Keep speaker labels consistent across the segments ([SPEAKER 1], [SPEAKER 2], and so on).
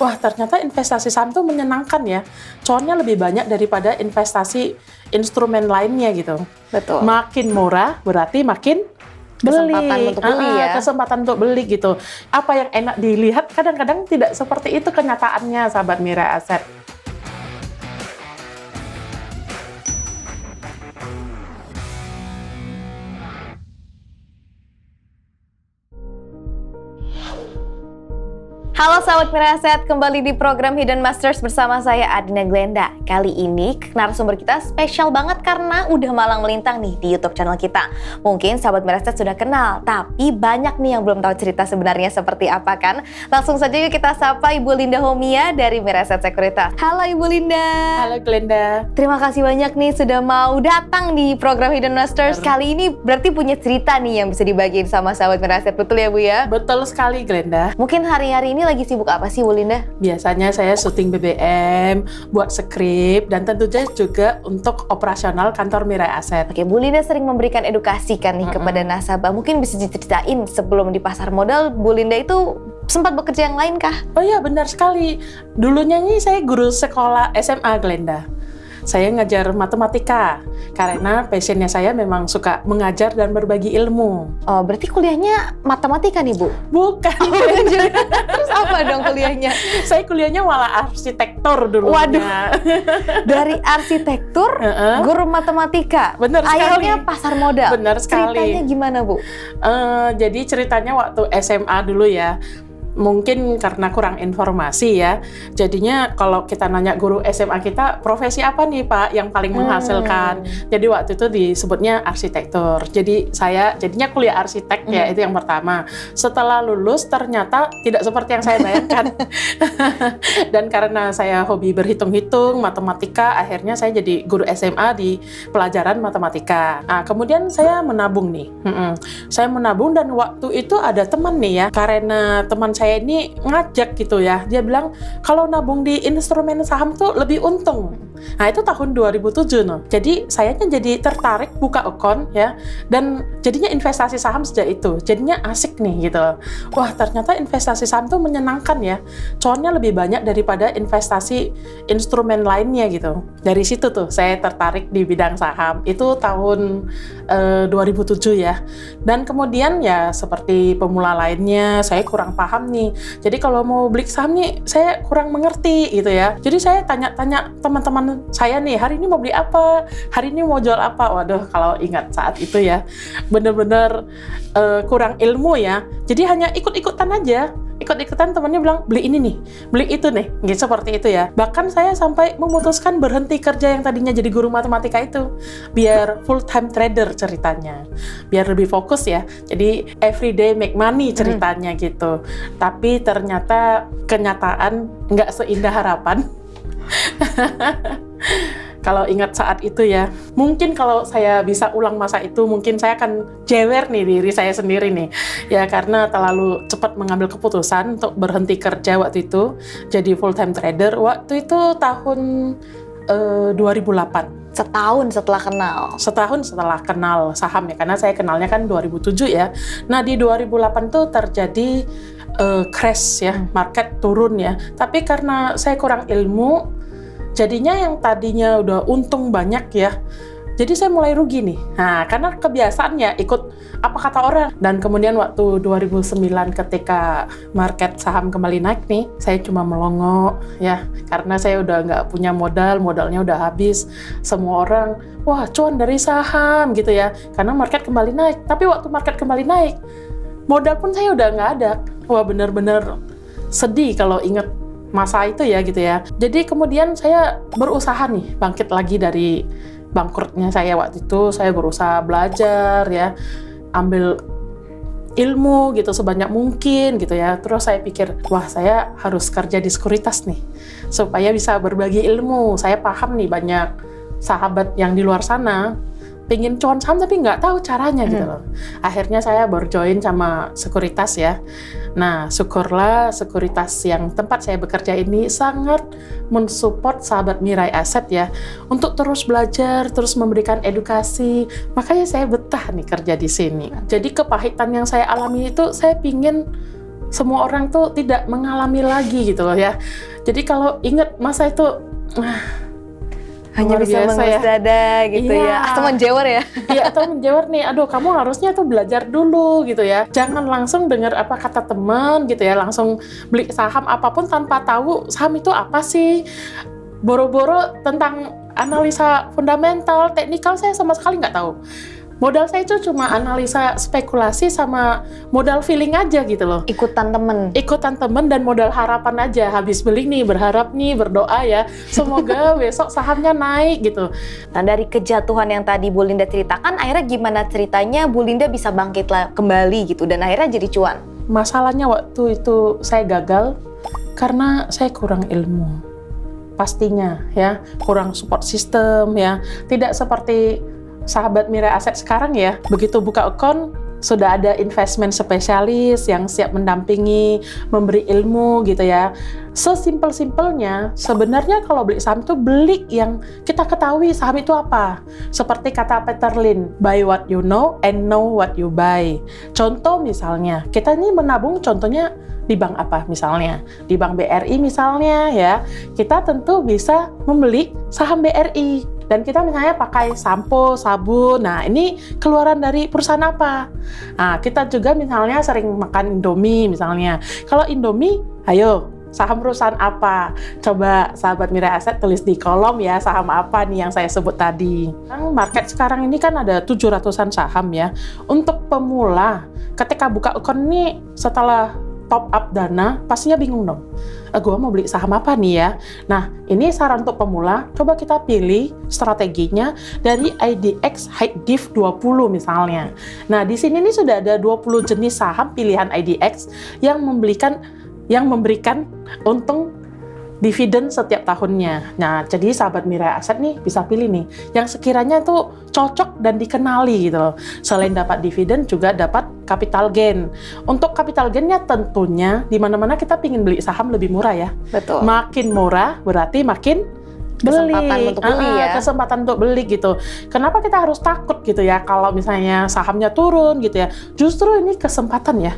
[SPEAKER 1] wah ternyata investasi saham tuh menyenangkan ya. Cuannya lebih banyak daripada investasi instrumen lainnya gitu.
[SPEAKER 2] Betul.
[SPEAKER 1] Makin murah berarti makin beli.
[SPEAKER 2] Kesempatan untuk beli ya.
[SPEAKER 1] Kesempatan untuk beli gitu. Apa yang enak dilihat kadang-kadang tidak seperti itu kenyataannya, sahabat Mirai Aset.
[SPEAKER 2] Halo sahabat Mirai Aset, kembali di program Hidden Masters bersama saya Adina Glenda. Kali ini narasumber kita spesial banget karena udah malang melintang nih di YouTube channel kita. Mungkin sahabat Mirai Aset sudah kenal, tapi banyak nih yang belum tahu cerita sebenarnya seperti apa kan? Langsung saja yuk kita sapa Ibu Linda Homia dari Mirai Aset Sekuritas. Halo Ibu Linda.
[SPEAKER 1] Halo Glenda.
[SPEAKER 2] Terima kasih banyak nih sudah mau datang di program Hidden Masters. Kali ini berarti punya cerita nih yang bisa dibagiin sama sahabat Mirai Aset, betul ya Bu ya?
[SPEAKER 1] Betul sekali Glenda.
[SPEAKER 2] Mungkin hari-hari ini lagi sibuk apa sih Bu Linda?
[SPEAKER 1] Biasanya saya syuting BBM, buat skrip, dan tentunya juga untuk operasional kantor Mirai Aset.
[SPEAKER 2] Oke, Bu Linda sering memberikan edukasi kan nih kepada nasabah. Mungkin bisa diceritain sebelum di pasar modal, Bu Linda itu sempat bekerja yang lain kah?
[SPEAKER 1] Oh iya benar sekali. Dulunya nih saya guru sekolah SMA Glenda. Saya ngajar matematika karena passionnya saya memang suka mengajar dan berbagi ilmu.
[SPEAKER 2] Oh, berarti kuliahnya matematika nih Bu?
[SPEAKER 1] Bukan.
[SPEAKER 2] Terus apa dong kuliahnya?
[SPEAKER 1] Saya kuliahnya malah arsitektur dulunya.
[SPEAKER 2] Waduh. Dari arsitektur, guru matematika.
[SPEAKER 1] Benar sekali.
[SPEAKER 2] Akhirnya pasar modal.
[SPEAKER 1] Benar sekali.
[SPEAKER 2] Ceritanya gimana Bu?
[SPEAKER 1] Jadi ceritanya waktu SMA dulu ya. Mungkin karena kurang informasi ya, jadinya kalau kita nanya guru SMA kita, profesi apa nih Pak yang paling menghasilkan? Jadi waktu itu disebutnya arsitektur. Jadi saya jadinya kuliah arsitek ya, itu yang pertama. Setelah lulus ternyata tidak seperti yang saya bayangkan. Dan karena saya hobi berhitung-hitung, matematika, akhirnya saya jadi guru SMA di pelajaran matematika. Nah, kemudian saya menabung nih. Saya menabung dan waktu itu ada teman nih ya, karena teman saya ini ngajak gitu ya, dia bilang kalau nabung di instrumen saham tuh lebih untung. Nah itu tahun 2007 no. Jadi sayanya jadi tertarik buka akun ya, dan jadinya investasi saham sejak itu. Jadinya asik nih gitu. Wah ternyata investasi saham tuh menyenangkan ya. Cuannya lebih banyak daripada investasi instrumen lainnya gitu. Dari situ tuh saya tertarik di bidang saham. Itu tahun 2007 ya. Dan kemudian ya seperti pemula lainnya, saya kurang paham nih. Jadi kalau mau beli saham nih, saya kurang mengerti gitu ya. Jadi saya tanya-tanya teman-teman saya nih, hari ini mau beli apa? Hari ini mau jual apa? Waduh, kalau ingat saat itu ya, bener-bener kurang ilmu ya. Jadi hanya ikut-ikutan aja. Ikut-ikutan temannya bilang, beli ini nih, beli itu nih, gitu seperti itu ya. Bahkan saya sampai memutuskan berhenti kerja yang tadinya jadi guru matematika itu, biar full time trader ceritanya, biar lebih fokus ya. Jadi everyday make money ceritanya gitu. Tapi ternyata kenyataan nggak seindah harapan. Kalau ingat saat itu ya, mungkin kalau saya bisa ulang masa itu, mungkin saya akan jewer nih diri saya sendiri nih. Ya karena terlalu cepat mengambil keputusan untuk berhenti kerja waktu itu, jadi full time trader. Waktu itu tahun 2008.
[SPEAKER 2] Setahun setelah kenal.
[SPEAKER 1] Setahun setelah kenal saham ya, karena saya kenalnya kan 2007 ya. Nah di 2008 tuh terjadi crash ya, market turun ya. Tapi karena saya kurang ilmu, jadinya yang tadinya udah untung banyak ya, jadi saya mulai rugi nih. Nah, karena kebiasaan ya ikut apa kata orang. Dan kemudian waktu 2009 ketika market saham kembali naik nih, saya cuma melongo ya, karena saya udah nggak punya modalnya udah habis. Semua orang, wah cuan dari saham gitu ya, karena market kembali naik. Tapi waktu market kembali naik, modal pun saya udah nggak ada. Wah bener-bener sedih kalau inget masa itu ya gitu ya. Jadi kemudian saya berusaha nih bangkit lagi dari bangkrutnya saya waktu itu. Saya berusaha belajar ya, ambil ilmu gitu sebanyak mungkin gitu ya. Terus saya pikir, wah saya harus kerja di sekuritas nih supaya bisa berbagi ilmu. Saya paham nih banyak sahabat yang di luar sana pengen cuan saham tapi nggak tahu caranya gitu loh. Akhirnya saya baru join sama sekuritas ya. Nah syukurlah sekuritas yang tempat saya bekerja ini sangat mensupport sahabat Mirai Aset ya, untuk terus belajar, terus memberikan edukasi. Makanya saya betah nih kerja di sini. Jadi kepahitan yang saya alami itu, saya pingin semua orang tuh tidak mengalami lagi gitu loh ya. Jadi kalau ingat masa itu
[SPEAKER 2] hanya
[SPEAKER 1] luar
[SPEAKER 2] bisa
[SPEAKER 1] biasa
[SPEAKER 2] mengelus
[SPEAKER 1] ya.
[SPEAKER 2] dada gitu
[SPEAKER 1] Iya.
[SPEAKER 2] ya, atau menjewer ya.
[SPEAKER 1] Iya, atau menjawab nih, aduh kamu harusnya tuh belajar dulu gitu ya. Jangan langsung dengar apa kata teman gitu ya, langsung beli saham apapun tanpa tahu saham itu apa sih. Boro-boro tentang analisa fundamental, teknikal saya sama sekali nggak tahu. Modal saya itu cuma analisa spekulasi sama modal feeling aja gitu loh.
[SPEAKER 2] Ikutan temen.
[SPEAKER 1] Ikutan temen dan modal harapan aja. Habis beli nih, berharap nih, berdoa ya. Semoga besok sahamnya naik gitu.
[SPEAKER 2] Nah, dari kejatuhan yang tadi Bu Linda ceritakan, akhirnya gimana ceritanya Bu Linda bisa bangkit kembali gitu dan akhirnya jadi cuan?
[SPEAKER 1] Masalahnya waktu itu saya gagal karena saya kurang ilmu. Pastinya ya, kurang support system ya. Tidak seperti sahabat Mirai Aset sekarang ya, begitu buka account sudah ada investment spesialis yang siap mendampingi, memberi ilmu gitu ya. Sesimpel-simpelnya sebenarnya kalau beli saham itu beli yang kita ketahui saham itu apa. Seperti kata Peter Lynch, buy what you know and know what you buy. Contoh misalnya, kita ini menabung contohnya di bank apa misalnya? Di bank BRI misalnya ya. Kita tentu bisa membeli saham BRI. Dan kita misalnya pakai sampo, sabun, nah ini keluaran dari perusahaan apa? Nah, kita juga misalnya sering makan Indomie misalnya. Kalau Indomie, ayo saham perusahaan apa? Coba sahabat Mirai Aset tulis di kolom ya, saham apa nih yang saya sebut tadi. Market sekarang ini kan ada 700-an saham ya. Untuk pemula, ketika buka account ini setelah top up dana, pastinya bingung dong. Gue mau beli saham apa nih ya? Nah, ini saran untuk pemula, coba kita pilih strateginya dari IDX High Div 20 misalnya. Nah, di sini nih sudah ada 20 jenis saham pilihan IDX yang memberikan untung dividen setiap tahunnya. Nah, jadi sahabat Mirai Aset nih bisa pilih nih yang sekiranya tuh cocok dan dikenali gitu loh. Selain dapat dividen juga dapat capital gain. Untuk capital gainnya tentunya di mana-mana kita pingin beli saham lebih murah ya.
[SPEAKER 2] Betul.
[SPEAKER 1] Makin murah berarti makin
[SPEAKER 2] Kesempatan untuk beli ya.
[SPEAKER 1] Kesempatan untuk beli gitu. Kenapa kita harus takut gitu ya kalau misalnya sahamnya turun gitu ya. Justru ini kesempatan ya.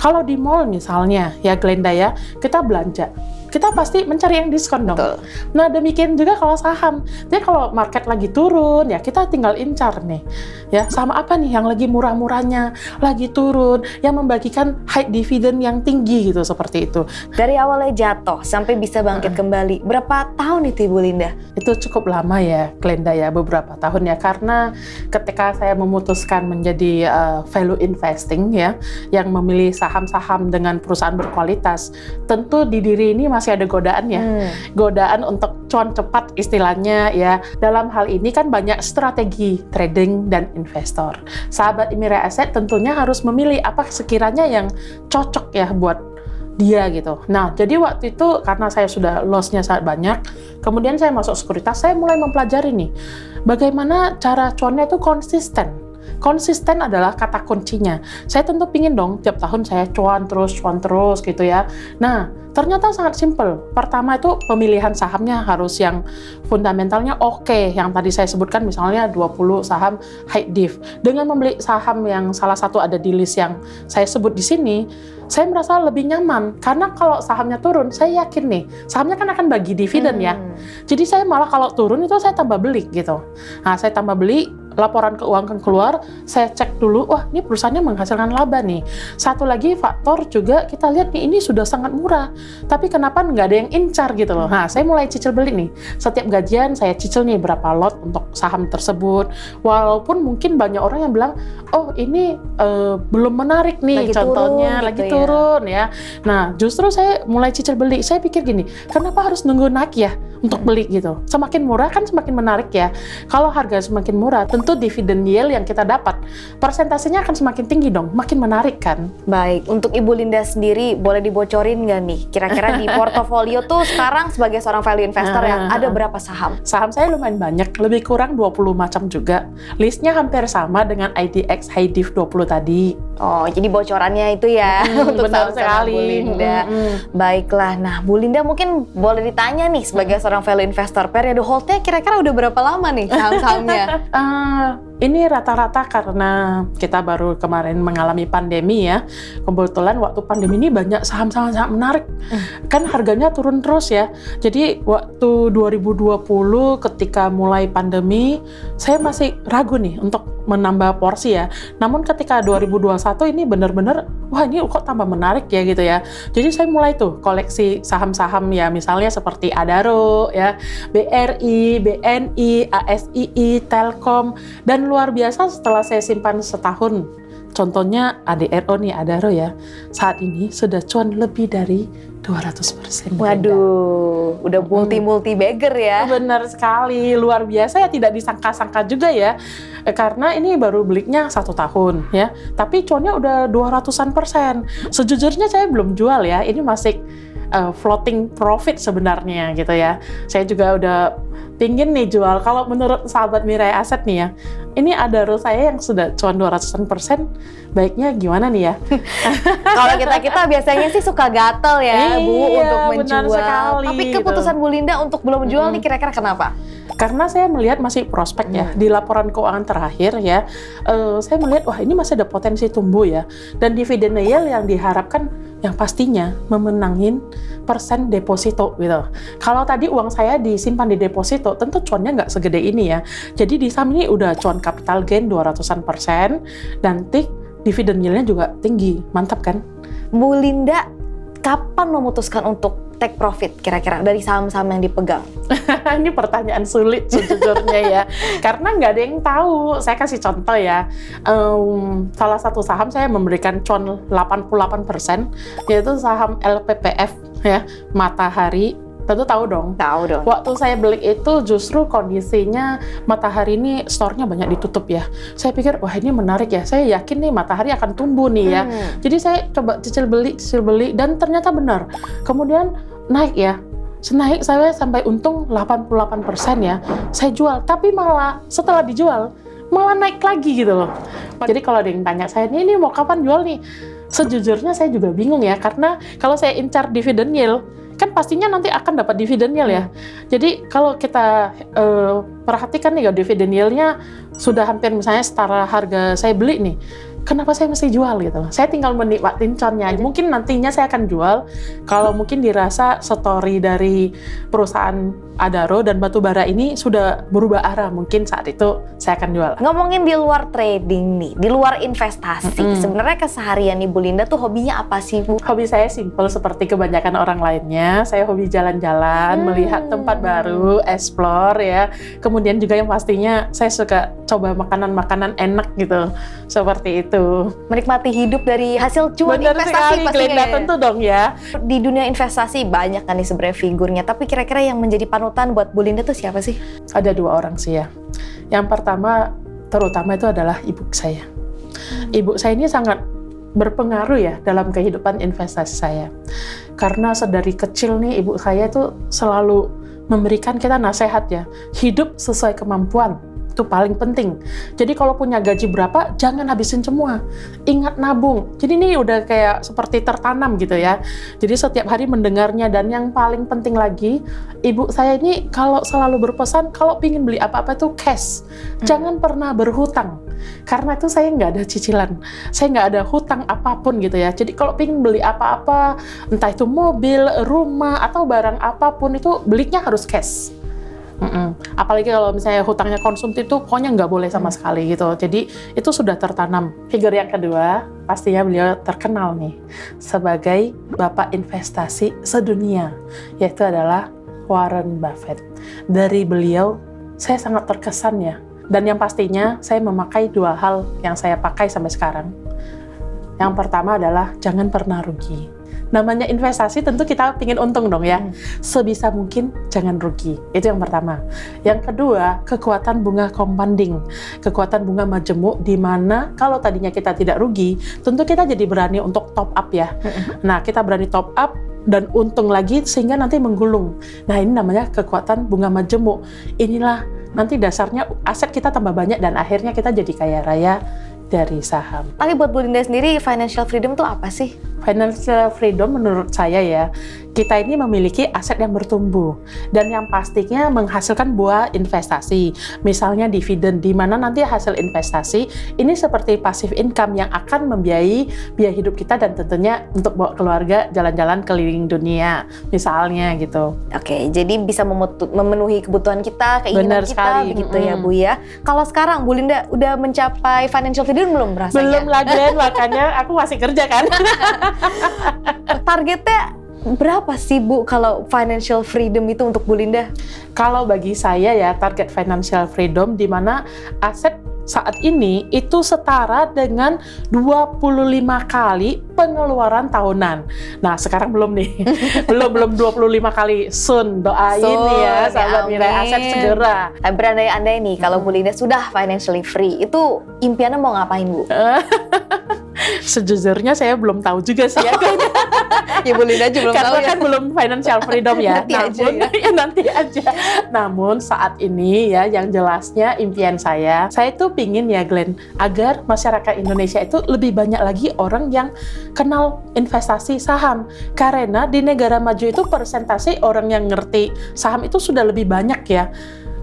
[SPEAKER 1] Kalau di mall misalnya ya Glenda ya, kita belanja. Kita pasti mencari yang diskon dong.
[SPEAKER 2] Betul.
[SPEAKER 1] Nah, demikian juga kalau saham. Jadi kalau market lagi turun, ya kita tinggal incar nih. Ya, saham apa nih yang lagi murah-murahnya, lagi turun, yang membagikan high dividend yang tinggi gitu, seperti itu.
[SPEAKER 2] Dari awalnya jatuh sampai bisa bangkit kembali, berapa tahun itu Ibu Linda?
[SPEAKER 1] Itu cukup lama ya, Glenda ya, beberapa tahun ya. Karena ketika saya memutuskan menjadi value investing ya, yang memilih saham-saham dengan perusahaan berkualitas, tentu di diri ini masih ada godaan ya. Godaan untuk cuan cepat istilahnya ya. Dalam hal ini kan banyak strategi trading dan investor. Sahabat Mirai Aset tentunya harus memilih apa sekiranya yang cocok ya buat dia gitu. Nah, jadi waktu itu karena saya sudah loss-nya sangat banyak, kemudian saya masuk sekuritas, saya mulai mempelajari nih bagaimana cara cuannya itu konsisten. Konsisten adalah kata kuncinya. Saya tentu pingin dong tiap tahun saya cuan terus gitu ya. Nah, ternyata sangat simpel. Pertama itu pemilihan sahamnya harus yang fundamentalnya oke. Yang tadi saya sebutkan misalnya 20 saham high div. Dengan membeli saham yang salah satu ada di list yang saya sebut di sini, saya merasa lebih nyaman. Karena kalau sahamnya turun, saya yakin nih, sahamnya kan akan bagi dividen ya. Jadi saya malah kalau turun itu saya tambah beli gitu. Nah, saya tambah beli, laporan keuangan keluar, saya cek dulu, wah ini perusahaannya menghasilkan laba nih. Satu lagi faktor juga kita lihat nih, ini sudah sangat murah, tapi kenapa nggak ada yang incar gitu loh. Nah, saya mulai cicil beli nih. Setiap gajian saya cicil nih berapa lot untuk saham tersebut. Walaupun mungkin banyak orang yang bilang, oh ini belum menarik nih,
[SPEAKER 2] Lagi
[SPEAKER 1] contohnya
[SPEAKER 2] turun,
[SPEAKER 1] lagi
[SPEAKER 2] gitu
[SPEAKER 1] turun ya. Nah, justru saya mulai cicil beli. Saya pikir gini, kenapa harus nunggu naik ya untuk beli gitu? Semakin murah kan semakin menarik ya. Kalau harga semakin murah, tentu dividen yield yang kita dapat persentasenya akan semakin tinggi dong, makin menarik kan.
[SPEAKER 2] Baik, untuk Ibu Linda sendiri boleh dibocorin nggak nih? Kira-kira di portofolio tuh sekarang sebagai seorang value investor yang ada berapa saham?
[SPEAKER 1] Saham saya lumayan banyak, lebih kurang 20 macam juga. Listnya hampir sama dengan IDX High Div 20 tadi.
[SPEAKER 2] Oh, jadi bocorannya itu ya untuk
[SPEAKER 1] benar
[SPEAKER 2] saham-saham
[SPEAKER 1] sekali.
[SPEAKER 2] Bu Linda. Baiklah, nah Bu Linda mungkin boleh ditanya nih sebagai seorang value investor, periode hold-nya kira-kira udah berapa lama nih saham-sahamnya?
[SPEAKER 1] ini rata-rata karena kita baru kemarin mengalami pandemi ya. Kebetulan waktu pandemi ini banyak saham-saham sangat menarik. Kan harganya turun terus ya. Jadi waktu 2020 ketika mulai pandemi, saya masih ragu nih untuk menambah porsi ya. Namun ketika 2021 ini benar-benar, wah ini kok tambah menarik ya gitu ya. Jadi saya mulai tuh koleksi saham-saham ya, misalnya seperti Adaro ya, BRI, BNI, ASII, Telkom, dan luar biasa setelah saya simpan setahun. Contohnya ADRO nih, Adaro ya, saat ini sudah cuan lebih dari 200%.
[SPEAKER 2] Waduh, udah multi bagger ya.
[SPEAKER 1] Benar sekali, luar biasa ya, tidak disangka-sangka juga ya. Karena ini baru belinya 1 tahun ya, tapi cuannya udah 200%. Sejujurnya saya belum jual ya, ini masih floating profit sebenarnya gitu ya. Saya juga udah pingin nih jual. Kalau menurut sahabat Mirai Aset nih ya, ini Adaro saya yang sudah cuan 200%, baiknya gimana nih ya?
[SPEAKER 2] Kalau kita biasanya sih suka gatel ya, Bu, untuk
[SPEAKER 1] benar
[SPEAKER 2] menjual.
[SPEAKER 1] sekali,
[SPEAKER 2] Tapi keputusan Bu Linda untuk belum menjual nih kira-kira kenapa?
[SPEAKER 1] Karena saya melihat masih prospek ya, di laporan keuangan terakhir ya, saya melihat wah ini masih ada potensi tumbuh ya, dan dividen yield yang diharapkan yang pastinya memenangin persen deposito gitu. Kalau tadi uang saya disimpan di deposito, tentu cuannya nggak segede ini ya. Jadi di saham ini udah cuan capital gain 200%, dan dividen yieldnya juga tinggi, mantap kan?
[SPEAKER 2] Bu Linda kapan memutuskan untuk take profit kira-kira dari saham-saham yang dipegang?
[SPEAKER 1] Ini pertanyaan sulit sejujurnya ya, karena nggak ada yang tahu. Saya kasih contoh ya, salah satu saham saya memberikan cuan 88%, yaitu saham LPPF ya, Matahari. Tentu tahu dong.
[SPEAKER 2] Tahu dong.
[SPEAKER 1] Waktu saya beli itu justru kondisinya Matahari ini store-nya banyak ditutup ya. Saya pikir wah ini menarik ya. Saya yakin nih Matahari akan tumbuh nih ya. Jadi saya coba cicil beli dan ternyata benar. Kemudian naik ya. Naik saya sampai untung 88% ya. Saya jual, tapi malah setelah dijual malah naik lagi gitu loh. Jadi kalau ada yang tanya saya, ini mau kapan jual nih? Sejujurnya saya juga bingung ya, karena kalau saya incar dividen yield, kan pastinya nanti akan dapat dividen yield ya. Jadi kalau kita perhatikan nih ya, dividen yield-nya sudah hampir misalnya setara harga saya beli nih, kenapa saya mesti jual gitu loh. Saya tinggal menikmatin connya. Mungkin nantinya saya akan jual kalau mungkin dirasa story dari perusahaan Adaro dan batubara ini sudah berubah arah, mungkin saat itu saya akan jual.
[SPEAKER 2] Ngomongin di luar trading nih, di luar investasi, sebenarnya keseharian Ibu Linda tuh hobinya apa sih, Bu?
[SPEAKER 1] Hobi saya simpel seperti kebanyakan orang lainnya. Saya hobi jalan-jalan, melihat tempat baru, explore ya. Kemudian juga yang pastinya saya suka coba makanan-makanan enak gitu. Seperti itu.
[SPEAKER 2] Menikmati hidup dari hasil cuan
[SPEAKER 1] Benar
[SPEAKER 2] investasi
[SPEAKER 1] sekali,
[SPEAKER 2] pastinya
[SPEAKER 1] Glenda,
[SPEAKER 2] ya.
[SPEAKER 1] tentu dong ya.
[SPEAKER 2] Di dunia investasi banyak kan nih sebenarnya figurnya, tapi kira-kira yang menjadi panutan buat Bu Linda tuh siapa sih?
[SPEAKER 1] Ada 2 orang sih ya. Yang pertama, terutama itu adalah ibu saya. Ibu saya ini sangat berpengaruh ya dalam kehidupan investasi saya. Karena sedari kecil nih ibu saya itu selalu memberikan kita nasihat ya, hidup sesuai kemampuan. Itu paling penting. Jadi kalau punya gaji berapa, jangan habisin semua. Ingat nabung. Jadi ini udah kayak seperti tertanam gitu ya. Jadi setiap hari mendengarnya, dan yang paling penting lagi, ibu saya ini kalau selalu berpesan, kalau pingin beli apa-apa itu cash. Jangan pernah berhutang. Karena itu saya nggak ada cicilan. Saya nggak ada hutang apapun gitu ya. Jadi kalau pingin beli apa-apa, entah itu mobil, rumah, atau barang apapun, itu belinya harus cash. Apalagi kalau misalnya hutangnya konsumtif itu pokoknya nggak boleh sama sekali gitu. Jadi itu sudah tertanam. Figur yang kedua, pastinya beliau terkenal nih sebagai bapak investasi sedunia, yaitu adalah Warren Buffett. Dari beliau saya sangat terkesan ya. Dan yang pastinya saya memakai 2 hal yang saya pakai sampai sekarang. Yang pertama adalah jangan pernah rugi. Namanya investasi tentu kita pingin untung dong ya. Sebisa mungkin jangan rugi. Itu yang pertama. Yang kedua, kekuatan bunga compounding. Kekuatan bunga majemuk, di mana kalau tadinya kita tidak rugi, tentu kita jadi berani untuk top up ya. Nah, kita berani top up dan untung lagi sehingga nanti menggulung. Nah, ini namanya kekuatan bunga majemuk. Inilah nanti dasarnya aset kita tambah banyak dan akhirnya kita jadi kaya raya dari saham.
[SPEAKER 2] Tapi buat Bu Linda sendiri, financial freedom tuh apa sih?
[SPEAKER 1] Financial freedom menurut saya ya, kita ini memiliki aset yang bertumbuh dan yang pastinya menghasilkan buah investasi. Misalnya dividen, di mana nanti hasil investasi ini seperti passive income yang akan membiayai biaya hidup kita dan tentunya untuk bawa keluarga jalan-jalan keliling dunia, misalnya gitu.
[SPEAKER 2] Oke, jadi bisa memenuhi kebutuhan kita, keinginan
[SPEAKER 1] Benar
[SPEAKER 2] kita,
[SPEAKER 1] sekali.
[SPEAKER 2] begitu ya Bu ya. Kalau sekarang Bu Linda udah mencapai financial freedom belum rasanya?
[SPEAKER 1] Belum lagi, makanya aku masih kerja kan.
[SPEAKER 2] Targetnya berapa sih Bu kalau financial freedom itu untuk Bu Linda?
[SPEAKER 1] Kalau bagi saya ya, target financial freedom di mana aset saat ini itu setara dengan 25 kali pengeluaran tahunan. Nah, sekarang belum nih. belum 25 kali. Soon, doain ya sahabat Mirai Aset segera.
[SPEAKER 2] Berandai-andai nih kalau Bu Linda sudah financially free, itu impiannya mau ngapain Bu?
[SPEAKER 1] Sejujurnya saya belum tahu juga sih ya.
[SPEAKER 2] Ya Bu Linda juga belum tahu
[SPEAKER 1] Karena
[SPEAKER 2] ya.
[SPEAKER 1] kan belum financial freedom ya. Nanti aja. Namun saat ini ya, yang jelasnya impian saya itu pingin ya Glenn, agar masyarakat Indonesia itu lebih banyak lagi orang yang kenal investasi saham. Karena di negara maju itu persentase orang yang ngerti saham itu sudah lebih banyak ya.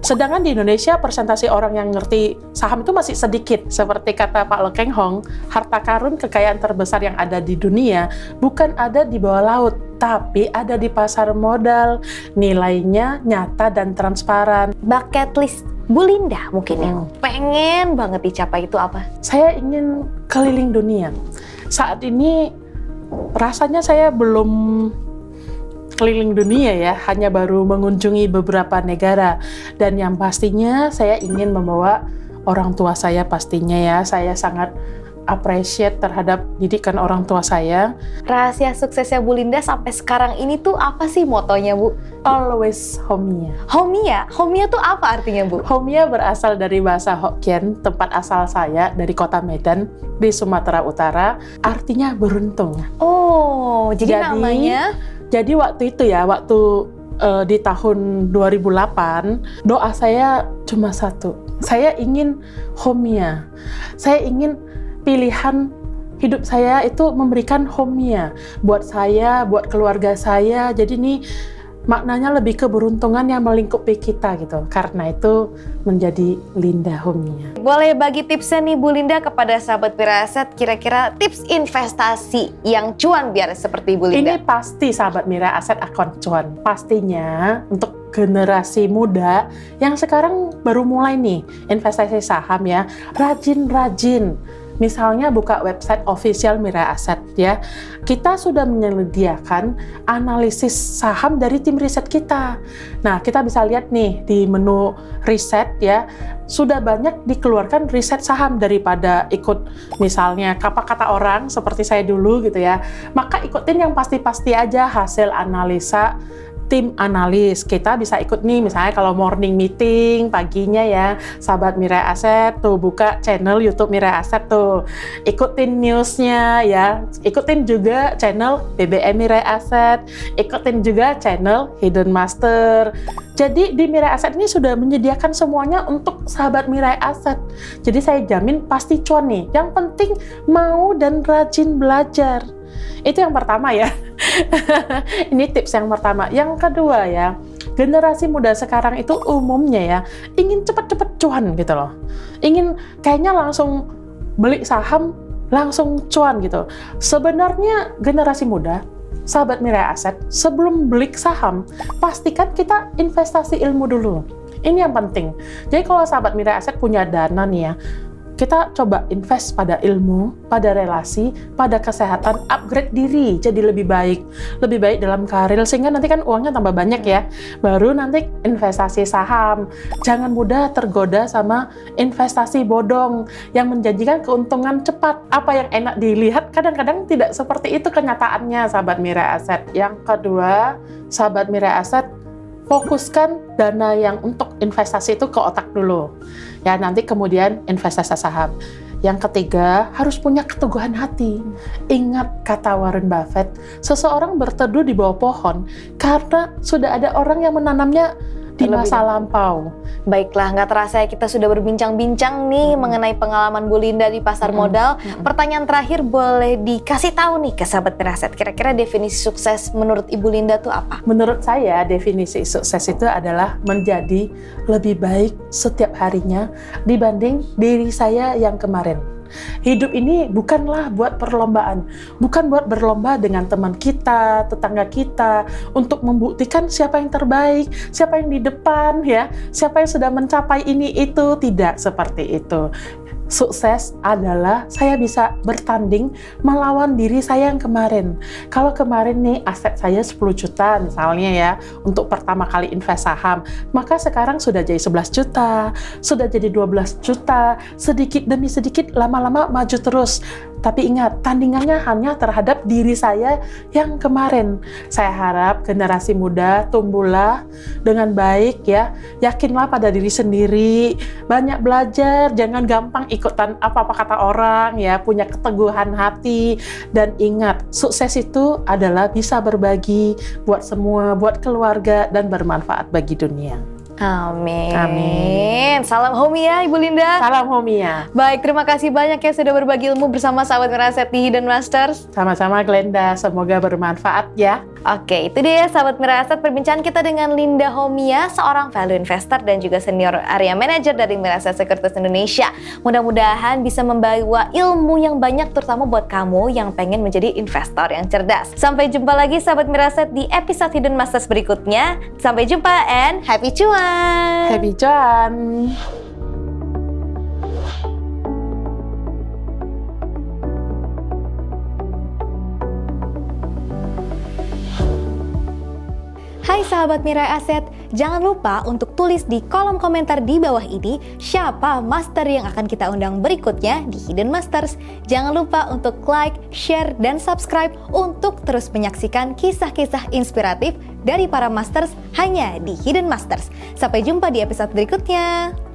[SPEAKER 1] Sedangkan di Indonesia persentase orang yang ngerti saham itu masih sedikit. Seperti kata Pak Lo Keng Hong, harta karun kekayaan terbesar yang ada di dunia bukan ada di bawah laut, tapi ada di pasar modal. Nilainya nyata dan transparan.
[SPEAKER 2] Bucket list Bu Linda mungkin yang pengen banget dicapai itu apa?
[SPEAKER 1] Saya ingin keliling dunia. Saat ini rasanya saya belum keliling dunia ya, hanya baru mengunjungi beberapa negara. Dan yang pastinya saya ingin membawa orang tua saya pastinya ya. Saya sangat appreciate terhadap didikan orang tua saya.
[SPEAKER 2] Rahasia suksesnya Bu Linda sampai sekarang ini tuh apa sih motonya Bu?
[SPEAKER 1] Always Homia.
[SPEAKER 2] Homia? Homia tuh apa artinya Bu?
[SPEAKER 1] Homia berasal dari bahasa Hokkien, tempat asal saya dari kota Medan di Sumatera Utara, artinya beruntung.
[SPEAKER 2] Oh, jadi namanya?
[SPEAKER 1] Jadi waktu itu ya, waktu di tahun 2008, doa saya cuma satu. Saya ingin Homia. Saya ingin pilihan hidup saya itu memberikan Homia buat saya, buat keluarga saya. Jadi ini maknanya lebih keberuntungan yang melingkupi kita gitu. Karena itu menjadi Linda Homia.
[SPEAKER 2] Boleh bagi tipsnya nih Bu Linda kepada sahabat Mirai Aset, kira-kira tips investasi yang cuan biar seperti Bu Linda?
[SPEAKER 1] Ini pasti sahabat Mirai Aset akan cuan. Pastinya untuk generasi muda yang sekarang baru mulai nih investasi saham ya, rajin-rajin. Misalnya buka website official Mirai Aset ya. Kita sudah menyediakan analisis saham dari tim riset kita. Nah, kita bisa lihat nih di menu riset ya, sudah banyak dikeluarkan riset saham daripada ikut misalnya apa kata orang seperti saya dulu gitu ya. Maka ikutin yang pasti-pasti aja hasil analisa tim analis. Kita bisa ikut nih, misalnya kalau morning meeting paginya ya, sahabat Mirai Aset tuh buka channel YouTube Mirai Aset tuh, ikutin newsnya ya, ikutin juga channel BBM Mirai Aset, ikutin juga channel Hidden Master. Jadi di Mirai Aset ini sudah menyediakan semuanya untuk sahabat Mirai Aset. Jadi saya jamin pasti cuan nih. Yang penting mau dan rajin belajar. Itu yang pertama ya. Ini tips yang pertama. Yang kedua ya, generasi muda sekarang itu umumnya ya ingin cepet-cepet cuan gitu loh. Ingin kayaknya langsung beli saham, langsung cuan gitu. Sebenarnya generasi muda, sahabat Mirai Aset, sebelum beli saham, pastikan kita investasi ilmu dulu. Ini yang penting. Jadi kalau sahabat Mirai Aset punya dana nih ya, kita coba invest pada ilmu, pada relasi, pada kesehatan, upgrade diri jadi lebih baik dalam karir, sehingga nanti kan uangnya tambah banyak ya, baru nanti investasi saham. Jangan mudah tergoda sama investasi bodong yang menjanjikan keuntungan cepat. Apa yang enak dilihat kadang-kadang tidak seperti itu kenyataannya, sahabat Mirai Aset. Yang kedua, sahabat Mirai Aset, fokuskan dana yang untuk investasi itu ke otak dulu. Ya, nanti kemudian investasi saham. Yang ketiga, harus punya keteguhan hati. Ingat kata Warren Buffett, seseorang berteduh di bawah pohon karena sudah ada orang yang menanamnya di masa lampau.
[SPEAKER 2] Baiklah, nggak terasa ya kita sudah berbincang-bincang nih mengenai pengalaman Bu Linda di pasar modal. Pertanyaan terakhir boleh dikasih tahu nih ke sahabat Miraset. Kira-kira definisi sukses menurut Ibu Linda tuh apa?
[SPEAKER 1] Menurut saya definisi sukses itu adalah menjadi lebih baik setiap harinya dibanding diri saya yang kemarin. Hidup ini bukanlah buat perlombaan, bukan buat berlomba dengan teman kita, tetangga kita, untuk membuktikan siapa yang terbaik, siapa yang di depan, ya, siapa yang sudah mencapai ini itu. Tidak seperti itu. Sukses adalah saya bisa bertanding melawan diri saya yang kemarin. Kalau kemarin nih aset saya 10 juta misalnya ya, untuk pertama kali invest saham, maka sekarang sudah jadi 11 juta, sudah jadi 12 juta, sedikit demi sedikit lama-lama maju terus. Tapi ingat, tandingannya hanya terhadap diri saya yang kemarin. Saya harap generasi muda tumbuhlah dengan baik ya. Yakinlah pada diri sendiri, banyak belajar, jangan gampang ikutan apa-apa kata orang ya, punya keteguhan hati. Dan ingat, sukses itu adalah bisa berbagi buat semua, buat keluarga, dan bermanfaat bagi dunia.
[SPEAKER 2] Amin.
[SPEAKER 1] Amin.
[SPEAKER 2] Salam Homi ya Ibu Linda.
[SPEAKER 1] Salam Homia.
[SPEAKER 2] Baik, terima kasih banyak ya sudah berbagi ilmu bersama sahabat Miraset di Hidden Masters.
[SPEAKER 1] Sama-sama Glenda, semoga bermanfaat ya.
[SPEAKER 2] Oke, itu dia sahabat Miraset perbincangan kita dengan Linda Homia, seorang value investor dan juga senior area manager dari Miraset Securities Indonesia. Mudah-mudahan bisa membawa ilmu yang banyak terutama buat kamu yang pengen menjadi investor yang cerdas. Sampai jumpa lagi sahabat Miraset di episode Hidden Masters berikutnya. Sampai jumpa and happy cuan!
[SPEAKER 1] Happy cuan!
[SPEAKER 2] Hai sahabat Mirai Aset, jangan lupa untuk tulis di kolom komentar di bawah ini siapa master yang akan kita undang berikutnya di Hidden Masters. Jangan lupa untuk like, share, dan subscribe untuk terus menyaksikan kisah-kisah inspiratif dari para masters hanya di Hidden Masters. Sampai jumpa di episode berikutnya.